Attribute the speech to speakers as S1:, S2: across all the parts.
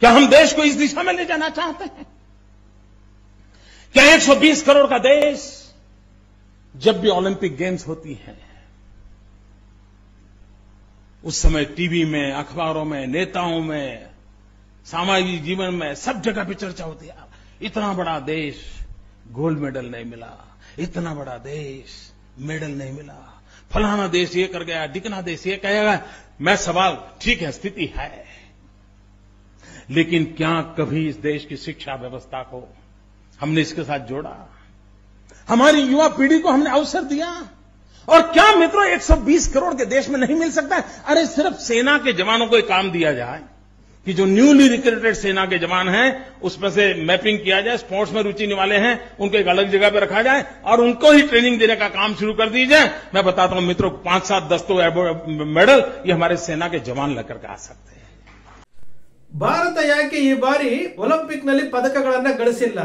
S1: क्या हम देश को इस दिशा में ले जाना चाहते हैं? क्या 120 करोड़ का देश जब भी ओलंपिक गेम्स होती हैं उस समय टीवी में, अखबारों में, नेताओं में, सामाजिक जीवन में सब जगह पे चर्चा होती है, इतना बड़ा देश गोल्ड मेडल नहीं मिला, इतना बड़ा देश मेडल नहीं मिला, फलाना देश ये कर गया, ढिकना देश ये कहेगा। मैं सवाल, ठीक है स्थिति है, लेकिन क्या कभी इस देश की शिक्षा व्यवस्था को हमने इसके साथ जोड़ा? हमारी युवा पीढ़ी को हमने अवसर दिया? और क्या मित्रों 120 करोड़ के देश में नहीं मिल सकता है? अरे सिर्फ सेना के जवानों को एक काम दिया जाए कि जो न्यूली रिक्रूटेड सेना के जवान हैं उसमें से मैपिंग किया जाए, स्पोर्ट्स में रुचि वाले हैं उनको एक अलग जगह पर रखा जाए और उनको ही ट्रेनिंग देने का काम शुरू कर दी जाए। मैं बताता हूं मित्रों, 5, 7, 10 तो मेडल ये हमारे सेना के जवान लेकर के आ सकते हैं।
S2: ಭಾರತ ಯಾಕೆ ಈ ಬಾರಿ ಒಲಿಂಪಿಕ್ ನಲ್ಲಿ ಪದಕಗಳನ್ನ ಗಳಿಸಿಲ್ಲ?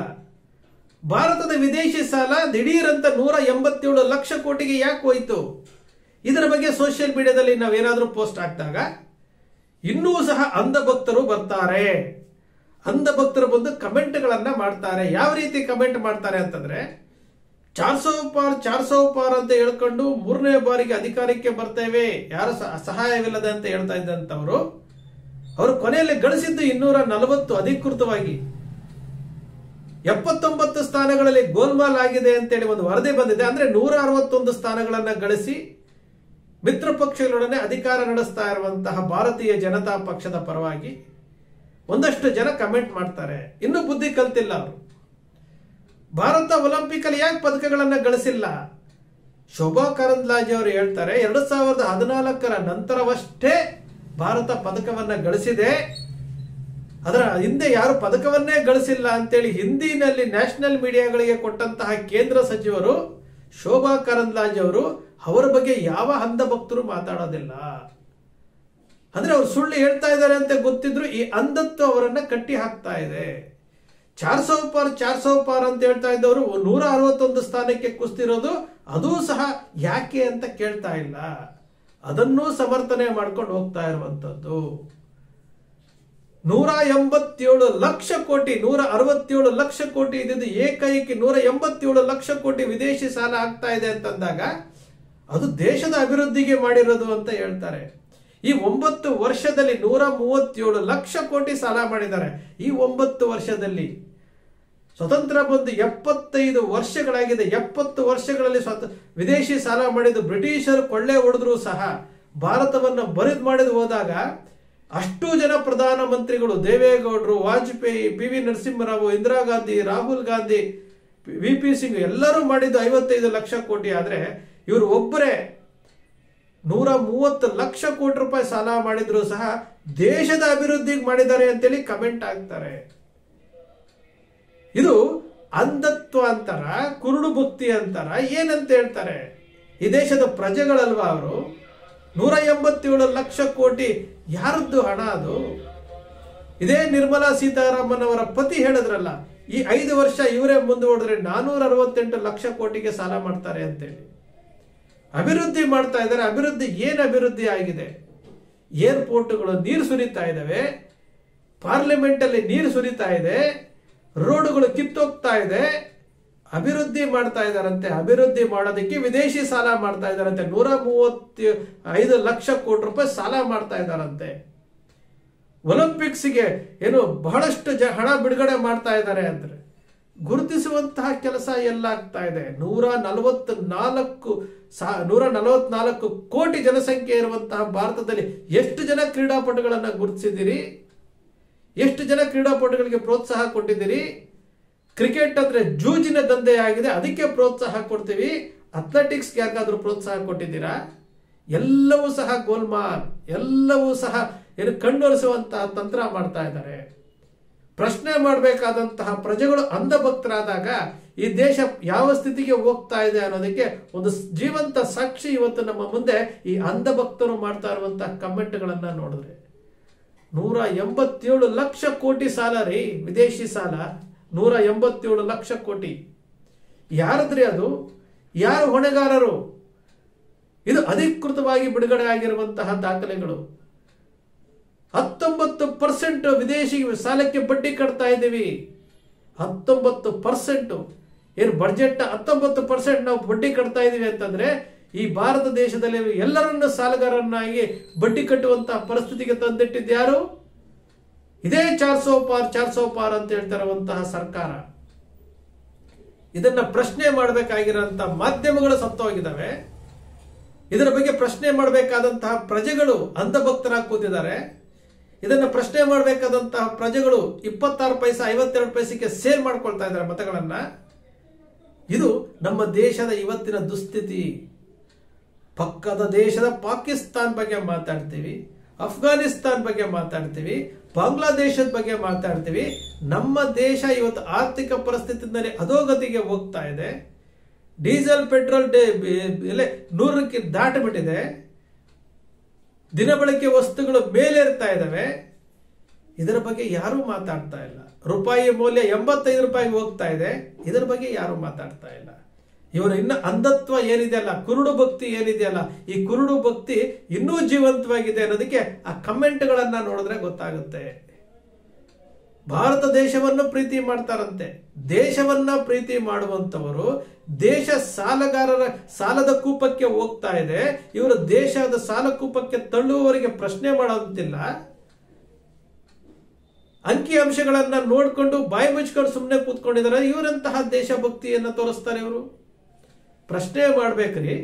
S2: ಭಾರತದ ವಿದೇಶಿ ಸಾಲ ದಿಢೀರಂತ 187 ಲಕ್ಷ ಕೋಟಿಗೆ ಯಾಕೆ ಹೋಯಿತು? ಇದರ ಬಗ್ಗೆ ಸೋಷಿಯಲ್ ಮೀಡಿಯಾದಲ್ಲಿ ನಾವೇನಾದ್ರೂ ಪೋಸ್ಟ್ ಹಾಕಿದಾಗ ಇನ್ನೂ ಸಹ ಅಂಧ ಭಕ್ತರು ಬರ್ತಾರೆ. ಅಂಧ ಭಕ್ತರು ಬಂದು ಕಮೆಂಟ್ಗಳನ್ನ ಮಾಡ್ತಾರೆ. ಯಾವ ರೀತಿ ಕಮೆಂಟ್ ಮಾಡ್ತಾರೆ ಅಂತಂದ್ರೆ, 400 ಪಾರ್ ಅಂತ ಹೇಳ್ಕೊಂಡು 3ನೇ ಬಾರಿಗೆ ಅಧಿಕಾರಕ್ಕೆ ಬರ್ತೇವೆ, ಯಾರು ಸಹಾಯವಿಲ್ಲದೆ ಅಂತ ಹೇಳ್ತಾ ಇದ್ದಂತವರು ಅವರು ಕೊನೆಯಲ್ಲಿ ಗಳಿಸಿದ್ದು 240 ಅಧಿಕೃತವಾಗಿ. 79 ಸ್ಥಾನಗಳಲ್ಲಿ ಗೋಲ್ಮಾಲ್ ಆಗಿದೆ ಅಂತೇಳಿ ಒಂದು ವರದಿ ಬಂದಿದೆ. ಅಂದ್ರೆ 161 ಸ್ಥಾನಗಳನ್ನ ಗಳಿಸಿ ಮಿತ್ರ ಪಕ್ಷಗಳೊಡನೆ ಅಧಿಕಾರ ನಡೆಸ್ತಾ ಇರುವಂತಹ ಭಾರತೀಯ ಜನತಾ ಪಕ್ಷದ ಪರವಾಗಿ ಒಂದಷ್ಟು ಜನ ಕಮೆಂಟ್ ಮಾಡ್ತಾರೆ. ಇನ್ನೂ ಬುದ್ಧಿ ಕಲ್ತಿಲ್ಲ ಅವರು. ಭಾರತ ಒಲಿಂಪಿಕ್ ಅಲ್ಲಿ ಯಾಕೆ ಪದಕಗಳನ್ನ ಗಳಿಸಿಲ್ಲ? ಶೋಭಾ ಕರಂದ್ಲಾಜೆ ಅವರು ಹೇಳ್ತಾರೆ 2014ರ ನಂತರವಷ್ಟೇ ಭಾರತ ಪದಕವನ್ನ ಗಳಿಸಿದೆ, ಅದರ ಹಿಂದೆ ಯಾರು ಪದಕವನ್ನೇ ಗಳಿಸಿಲ್ಲ ಅಂತೇಳಿ ಹಿಂದಿನಲ್ಲಿ ನ್ಯಾಷನಲ್ ಮೀಡಿಯಾಗಳಿಗೆ ಕೊಟ್ಟಂತಹ ಕೇಂದ್ರ ಸಚಿವರು ಶೋಭಾ ಕರಂದ್ಲಾಜೆ ಅವರು ಅವರ ಬಗ್ಗೆ ಯಾವ ಅಂಧ ಭಕ್ತರು ಮಾತಾಡೋದಿಲ್ಲ. ಅಂದ್ರೆ ಅವರು ಸುಳ್ಳು ಹೇಳ್ತಾ ಇದ್ದಾರೆ ಅಂತ ಗೊತ್ತಿದ್ರು ಈ ಅಂಧತ್ವ ಅವರನ್ನ ಕಟ್ಟಿ ಹಾಕ್ತಾ ಇದೆ. 400 ಪಾರ್ ಅಂತ ಹೇಳ್ತಾ ಇದ್ದವರು 161 ಸ್ಥಾನಕ್ಕೆ ಕುಸ್ತಿರೋದು, ಅದೂ ಸಹ ಯಾಕೆ ಅಂತ ಕೇಳ್ತಾ ಇಲ್ಲ, ಅದನ್ನೂ ಸಮರ್ಥನೆ ಮಾಡ್ಕೊಂಡು ಹೋಗ್ತಾ ಇರುವಂತದ್ದು. 187 ಲಕ್ಷ ಕೋಟಿ, 167 ಲಕ್ಷ ಕೋಟಿ ಇದ್ದಿದ್ದು ಏಕೈಕಿ 187 ಲಕ್ಷ ಕೋಟಿ ವಿದೇಶಿ ಸಾಲ ಆಗ್ತಾ ಇದೆ ಅಂತಂದಾಗ ಅದು ದೇಶದ ಅಭಿವೃದ್ಧಿಗೆ ಮಾಡಿರೋದು ಅಂತ ಹೇಳ್ತಾರೆ. ಈ 9 ವರ್ಷದಲ್ಲಿ 137 ಲಕ್ಷ ಕೋಟಿ ಸಾಲ ಮಾಡಿದ್ದಾರೆ. ಈ 9 ವರ್ಷದಲ್ಲಿ ಸ್ವತಂತ್ರ ಬಂದು 75 ವರ್ಷಗಳಾಗಿದೆ. 70 ವರ್ಷಗಳಲ್ಲಿ ವಿದೇಶಿ ಸಾಲ ಮಾಡಿದ್ದು ಬ್ರಿಟಿಷರು ಕೊಳ್ಳೆ ಹೊಡೆದ್ರು ಸಹ ಭಾರತವನ್ನು ಬರಿದ್ ಮಾಡಿದ್ ಹೋದಾಗ ಅಷ್ಟು ಜನ ಪ್ರಧಾನ ಮಂತ್ರಿಗಳು, ದೇವೇಗೌಡರು, ವಾಜಪೇಯಿ, PV ನರಸಿಂಹರಾವ್, ಇಂದಿರಾ ಗಾಂಧಿ, ರಾಹುಲ್ ಗಾಂಧಿ, VP ಸಿಂಗ್ ಎಲ್ಲರೂ ಮಾಡಿದ್ದು 55 ಲಕ್ಷ ಕೋಟಿ. ಆದ್ರೆ ಇವರು ಒಬ್ಬರೇ 130 ಲಕ್ಷ ಕೋಟಿ ರೂಪಾಯಿ ಸಾಲ ಮಾಡಿದ್ರು ಸಹ ದೇಶದ ಅಭಿವೃದ್ಧಿಗೆ ಮಾಡಿದ್ದಾರೆ ಅಂತೇಳಿ ಕಮೆಂಟ್ ಆಗ್ತಾರೆ. ಇದು ಅಂಧತ್ವ ಅಂತಾರ, ಕುರುಡು ಭಕ್ತಿ ಅಂತಾರ, ಏನಂತ ಹೇಳ್ತಾರೆ? ಈ ದೇಶದ ಪ್ರಜೆಗಳಲ್ವಾ ಅವರು? 187 ಲಕ್ಷ ಕೋಟಿ ಯಾರದ್ದು ಹಣ ಅದು? ಇದೇ ನಿರ್ಮಲಾ ಸೀತಾರಾಮನ್ ಅವರ ಪತಿ ಹೇಳಿದ್ರಲ್ಲ, ಈ 5 ವರ್ಷ ಇವರೇ ಮುಂದುವರೆದ್ರೆ 468 ಲಕ್ಷ ಕೋಟಿಗೆ ಸಾಲ ಮಾಡ್ತಾರೆ ಅಂತೇಳಿ. ಅಭಿವೃದ್ಧಿ ಮಾಡ್ತಾ ಇದ್ದಾರೆ. ಅಭಿವೃದ್ಧಿ ಏನ್ ಅಭಿವೃದ್ಧಿ ಆಗಿದೆ? ಏರ್ಪೋರ್ಟ್ಗಳು ನೀರು ಸುರಿತಾ ಇದಾವೆ, ಪಾರ್ಲಿಮೆಂಟ್ ಅಲ್ಲಿ ನೀರು ಸುರಿತಾ ಇದೆ, ರೋಡ್ಗಳು ಕಿತ್ತೋಗ್ತಾ ಇದೆ, ಅಭಿವೃದ್ಧಿ ಮಾಡ್ತಾ ಇದಾರಂತೆ. ಅಭಿವೃದ್ಧಿ ಮಾಡೋದಕ್ಕೆ ವಿದೇಶಿ ಸಾಲ ಮಾಡ್ತಾ ಇದಾರಂತೆ. 135 ಲಕ್ಷ ಕೋಟಿ ರೂಪಾಯಿ ಸಾಲ ಮಾಡ್ತಾ ಇದಾರಂತೆ. ಒಲಿಂಪಿಕ್ಸ್ಗೆ ಏನು ಬಹಳಷ್ಟು ಹಣ ಬಿಡುಗಡೆ ಮಾಡ್ತಾ ಇದ್ದಾರೆ ಅಂದ್ರೆ ಗುರುತಿಸುವಂತಹ ಕೆಲಸ ಎಲ್ಲ ಆಗ್ತಾ ಇದೆ. 144 ಕೋಟಿ ಜನಸಂಖ್ಯೆ ಇರುವಂತಹ ಭಾರತದಲ್ಲಿ ಎಷ್ಟು ಜನ ಕ್ರೀಡಾಪಟುಗಳನ್ನ ಗುರುತಿಸಿದಿರಿ? ಎಷ್ಟು ಜನ ಕ್ರೀಡಾಪಟುಗಳಿಗೆ ಪ್ರೋತ್ಸಾಹ ಕೊಟ್ಟಿದ್ದೀರಿ? ಕ್ರಿಕೆಟ್ ಅಂದ್ರೆ ಜೂಜಿನ ದಂಧೆ ಆಗಿದೆ, ಅದಕ್ಕೆ ಪ್ರೋತ್ಸಾಹ ಕೊಡ್ತೀವಿ. ಅಥ್ಲೆಟಿಕ್ಸ್ ಯಾಕಾದ್ರೂ ಪ್ರೋತ್ಸಾಹ ಕೊಟ್ಟಿದ್ದೀರಾ? ಎಲ್ಲವೂ ಸಹ ಗೋಲ್ಮಾಲ್, ಎಲ್ಲವೂ ಸಹ ಏನು ಕಣ್ಣೊರೆಸುವಂತಹ ತಂತ್ರ ಮಾಡ್ತಾ ಇದ್ದಾರೆ. ಪ್ರಶ್ನೆ ಮಾಡಬೇಕಾದಂತಹ ಪ್ರಜೆಗಳು ಅಂಧಭಕ್ತರಾದಾಗ ಈ ದೇಶ ಯಾವ ಸ್ಥಿತಿಗೆ ಹೋಗ್ತಾ ಇದೆ ಅನ್ನೋದಕ್ಕೆ ಒಂದು ಜೀವಂತ ಸಾಕ್ಷಿ ಇವತ್ತು ನಮ್ಮ ಮುಂದೆ ಈ ಅಂಧಭಕ್ತರು ಮಾಡ್ತಾ ಇರುವಂತಹ ಕಮೆಂಟ್ಗಳನ್ನ ನೋಡಿದ್ರೆ. 187 ಲಕ್ಷ ಕೋಟಿ ಸಾಲ ರೀ, ವಿದೇಶಿ ಸಾಲ 187 ಲಕ್ಷ ಕೋಟಿ. ಯಾರದ್ರಿ ಅದು? ಯಾರು ಹೊಣೆಗಾರರು? ಇದು ಅಧಿಕೃತವಾಗಿ ಬಿಡುಗಡೆ ಆಗಿರುವಂತಹ ದಾಖಲೆಗಳು. 19% ವಿದೇಶಿ ಸಾಲಕ್ಕೆ ಬಡ್ಡಿ ಕಟ್ತಾ ಇದ್ದೀವಿ. 19% ಏನು ಬಡ್ಜೆಟ್ 19% ನಾವು ಬಡ್ಡಿ ಕಟ್ತಾ ಇದೀವಿ ಅಂತಂದ್ರೆ ಈ ಭಾರತ ದೇಶದಲ್ಲಿ ಎಲ್ಲರನ್ನು ಸಾಲಗಾರರನ್ನಾಗಿ ಬಡ್ಡಿ ಕಟ್ಟುವಂತಹ ಪರಿಸ್ಥಿತಿಗೆ ತಂದಿಟ್ಟಿದ್ದು ಯಾರು? ಇದೇ 400 ಪಾರ್ ಅಂತ ಹೇಳ್ತಾ ಇರುವಂತಹ ಸರ್ಕಾರ. ಇದನ್ನ ಪ್ರಶ್ನೆ ಮಾಡಬೇಕಾಗಿರುವಂತಹ ಮಾಧ್ಯಮಗಳು ಸತ್ತೋಗಿದ್ದಾವೆ. ಇದರ ಬಗ್ಗೆ ಪ್ರಶ್ನೆ ಮಾಡಬೇಕಾದಂತಹ ಪ್ರಜೆಗಳು ಅಂಧಭಕ್ತರಾಗಿ ಕೂತಿದ್ದಾರೆ. ಇದನ್ನ ಪ್ರಶ್ನೆ ಮಾಡಬೇಕಾದಂತಹ ಪ್ರಜೆಗಳು 26 ಪೈಸೆ 52 ಪೈಸೆಗೆ ಸೇಲ್ ಮಾಡ್ಕೊಳ್ತಾ ಇದ್ದಾರೆ ಮತಗಳನ್ನ. ಇದು ನಮ್ಮ ದೇಶದ ಇವತ್ತಿನ ದುಸ್ಥಿತಿ. ಪಕ್ಕದ ದೇಶದ ಪಾಕಿಸ್ತಾನ್ ಬಗ್ಗೆ ಮಾತಾಡ್ತೀವಿ, ಅಫ್ಘಾನಿಸ್ತಾನ್ ಬಗ್ಗೆ ಮಾತಾಡ್ತೀವಿ, ಬಾಂಗ್ಲಾದೇಶದ ಬಗ್ಗೆ ಮಾತಾಡ್ತೀವಿ. ನಮ್ಮ ದೇಶ ಇವತ್ತು ಆರ್ಥಿಕ ಪರಿಸ್ಥಿತಿಯಲ್ಲಿ ಅಧೋಗತಿಗೆ ಹೋಗ್ತಾ ಇದೆ. ಡೀಸೆಲ್ ಪೆಟ್ರೋಲ್ ಬೆಲೆ 100ಕ್ಕೆ ದಾಟಿಬಿಟ್ಟಿದೆ. ದಿನಬಳಕೆ ವಸ್ತುಗಳು ಮೇಲೇರ್ತಾ ಇದ್ದಾವೆ. ಇದರ ಬಗ್ಗೆ ಯಾರೂ ಮಾತಾಡ್ತಾ ಇಲ್ಲ. ರೂಪಾಯಿ ಮೌಲ್ಯ 85 ರೂಪಾಯಿಗೆ ಹೋಗ್ತಾ ಇದೆ. ಇದರ ಬಗ್ಗೆ ಯಾರು ಮಾತಾಡ್ತಾ ಇಲ್ಲ. ಇವರ ಇನ್ನ ಅಂಧತ್ವ ಏನಿದೆಯಲ್ಲ, ಕುರುಡು ಭಕ್ತಿ ಏನಿದೆಯಲ್ಲ, ಈ ಕುರುಡು ಭಕ್ತಿ ಇನ್ನೂ ಜೀವಂತವಾಗಿದೆ ಅನ್ನೋದಕ್ಕೆ ಆ ಕಮೆಂಟ್ಗಳನ್ನ ನೋಡಿದ್ರೆ ಗೊತ್ತಾಗುತ್ತೆ. ಭಾರತ ದೇಶವನ್ನು ಪ್ರೀತಿ ಮಾಡ್ತಾರಂತೆ. ದೇಶವನ್ನ ಪ್ರೀತಿ ಮಾಡುವಂತವರು ದೇಶ ಸಾಲಗಾರರ ಸಾಲದ ಕೂಪಕ್ಕೆ ಹೋಗ್ತಾ ಇದೆ. ಇವರು ದೇಶದ ಸಾಲ ಕೂಪಕ್ಕೆ ತಳ್ಳುವವರಿಗೆ ಪ್ರಶ್ನೆ ಮಾಡೋದಿಲ್ಲ. ಅಂಕಿ ಅಂಶಗಳನ್ನ ನೋಡ್ಕೊಂಡು ಬಾಯಿ ಮುಚ್ಕೊಂಡು ಸುಮ್ಮನೆ ಕೂತ್ಕೊಂಡಿದ್ದಾರೆ. ಇವರಂತಹ ದೇಶಭಕ್ತಿಯನ್ನ ತೋರಿಸ್ತಾರೆ ಇವರು. ಪ್ರಶ್ನೆ ಮಾಡ್ಬೇಕ್ರಿ,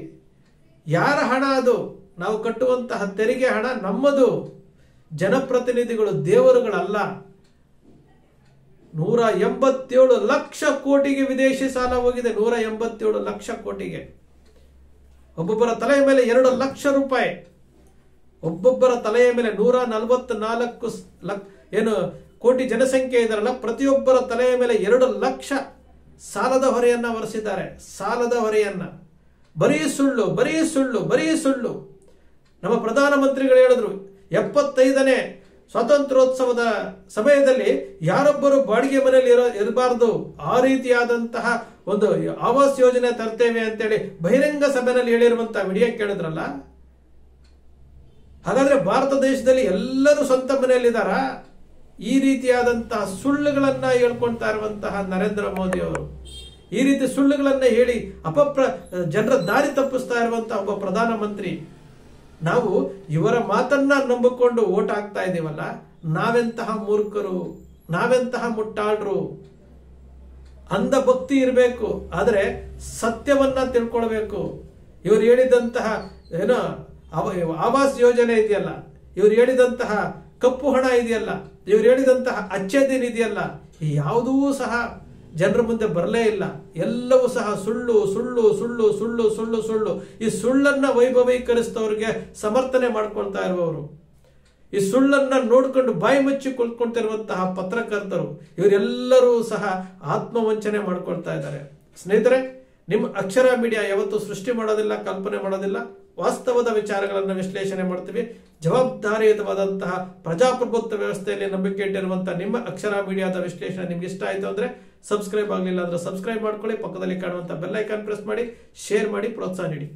S2: ಯಾರ ಹಣ ಅದು? ನಾವು ಕಟ್ಟುವಂತಹ ತೆರಿಗೆ ಹಣ ನಮ್ಮದು. ಜನಪ್ರತಿನಿಧಿಗಳು ದೇವರುಗಳಲ್ಲ. 187 ಲಕ್ಷ ಕೋಟಿಗೆ ವಿದೇಶಿ ಸಾಲ ಹೋಗಿದೆ. 187 ಲಕ್ಷ ಕೋಟಿಗೆ. ಒಬ್ಬೊಬ್ಬರ ತಲೆಯ ಮೇಲೆ 2 ಲಕ್ಷ ರೂಪಾಯಿ. ಒಬ್ಬೊಬ್ಬರ ತಲೆಯ ಮೇಲೆ 144 ಏನು ಕೋಟಿ ಜನಸಂಖ್ಯೆ ಇದಾರಲ್ಲ, ಪ್ರತಿಯೊಬ್ಬರ ತಲೆಯ ಮೇಲೆ 2 ಲಕ್ಷ ಸಾಲದ ಹೊರೆಯನ್ನ ಹೊರಿಸಿದ್ದಾರೆ. ಸಾಲದ ಹೊರೆಯನ್ನ. ಬರೀ ಸುಳ್ಳು, ಬರೀ ಸುಳ್ಳು, ಬರೀ ಸುಳ್ಳು. ನಮ್ಮ ಪ್ರಧಾನಮಂತ್ರಿಗಳು ಹೇಳಿದ್ರು 75ನೇ ಸ್ವಾತಂತ್ರ್ಯೋತ್ಸವದ ಸಮಯದಲ್ಲಿ ಯಾರೊಬ್ಬರು ಬಾಡಿಗೆ ಮನೆಯಲ್ಲಿ ಇರಬಾರದು, ಆ ರೀತಿಯಾದಂತಹ ಒಂದು ಆವಾಸ್ ಯೋಜನೆ ತರ್ತೇವೆ ಅಂತೇಳಿ ಬಹಿರಂಗ ಸಭೆಯಲ್ಲಿ ಹೇಳಿರುವಂತಹ ವಿಡಿಯೋ ಕೇಳಿದ್ರಲ್ಲ. ಹಾಗಾದ್ರೆ ಭಾರತ ದೇಶದಲ್ಲಿ ಎಲ್ಲರೂ ಸ್ವಂತ ಮನೆಯಲ್ಲಿದ್ದಾರ? ಈ ರೀತಿಯಾದಂತಹ ಸುಳ್ಳುಗಳನ್ನ ಹೇಳ್ಕೊಳ್ತಾ ಇರುವಂತಹ ನರೇಂದ್ರ ಮೋದಿ ಅವರು, ಈ ರೀತಿ ಸುಳ್ಳುಗಳನ್ನ ಹೇಳಿ ಜನರ ದಾರಿ ತಪ್ಪಿಸ್ತಾ ಇರುವಂತಹ ಒಬ್ಬ ಪ್ರಧಾನಮಂತ್ರಿ. ನಾವು ಇವರ ಮಾತನ್ನ ನಂಬಿಕೊಂಡು ಓಟ್ ಹಾಕ್ತಾ ಇದೀವಲ್ಲ, ನಾವೆಂತಹ ಮೂರ್ಖರು, ನಾವೆಂತಹ ಮುಟ್ಟಾಳ್ರು. ಅಂಧ ಭಕ್ತಿ ಇರಬೇಕು, ಆದ್ರೆ ಸತ್ಯವನ್ನ ತಿಳ್ಕೊಳ್ಬೇಕು. ಇವರು ಹೇಳಿದಂತಹ ಏನೋ ಆವಾಸ್ ಯೋಜನೆ ಇದೆಯಲ್ಲ, ಇವರು ಹೇಳಿದಂತಹ ಕಪ್ಪು ಹಣ ಇದೆಯಲ್ಲ, ಇವರು ಹೇಳಿದಂತಹ ಅಚ್ಚೇದಿನ್ ಇದೆಯಲ್ಲ, ಯಾವುದೂ ಸಹ ಜನರ ಮುಂದೆ ಬರಲೇ ಇಲ್ಲ. ಎಲ್ಲವೂ ಸಹ ಸುಳ್ಳು ಸುಳ್ಳು ಸುಳ್ಳು ಸುಳ್ಳು ಸುಳ್ಳು ಸುಳ್ಳು. ಈ ಸುಳ್ಳನ್ನ ವೈಭವೀಕರಿಸಿದವರಿಗೆ ಸಮರ್ಥನೆ ಮಾಡ್ಕೊಳ್ತಾ ಇರುವವರು, ಈ ಸುಳ್ಳನ್ನ ನೋಡ್ಕೊಂಡು ಬಾಯಿ ಮುಚ್ಚಿ ಕುಳಿತುಕೊಂಡಿರುವಂತಹ ಪತ್ರಕರ್ತರು, ಇವರೆಲ್ಲರೂ ಸಹ ಆತ್ಮವಂಚನೆ ಮಾಡ್ಕೊಳ್ತಾ ಇದ್ದಾರೆ. ಸ್ನೇಹಿತರೆ, ನಿಮ್ಮ ಅಕ್ಷರ ಮೀಡಿಯಾ ಯಾವತ್ತೂ ಸೃಷ್ಟಿ ಮಾಡೋದಿಲ್ಲ, ಕಲ್ಪನೆ ಮಾಡೋದಿಲ್ಲ. ವಾಸ್ತವದ ವಿಚಾರಗಳನ್ನು ವಿಶ್ಲೇಷಣೆ ಮಾಡ್ತೀವಿ. ಜವಾಬ್ದಾರಿಯುತವಾದಂತಹ ಪ್ರಜಾಪ್ರಭುತ್ವ ವ್ಯವಸ್ಥೆಯಲ್ಲಿ ನಂಬಿಕೆ ಇಟ್ಟಿರುವಂತಹ ನಿಮ್ಮ ಅಕ್ಷರ ಮೀಡಿಯಾದ ವಿಶ್ಲೇಷಣೆ ನಿಮ್ಗೆ ಇಷ್ಟ ಆಯ್ತು ಅಂದ್ರೆ ಸಬ್ಸ್ಕ್ರೈಬ್ ಆಗಲಿಲ್ಲ ಅಂದ್ರೆ ಸಬ್ಸ್ಕ್ರೈಬ್ ಮಾಡ್ಕೊಳ್ಳಿ. ಪಕ್ಕದಲ್ಲಿ ಕಾಣುವಂತಹ ಬೆಲ್ ಐಕಾನ್ ಪ್ರೆಸ್ ಮಾಡಿ, ಶೇರ್ ಮಾಡಿ, ಪ್ರೋತ್ಸಾಹ ನೀಡಿ.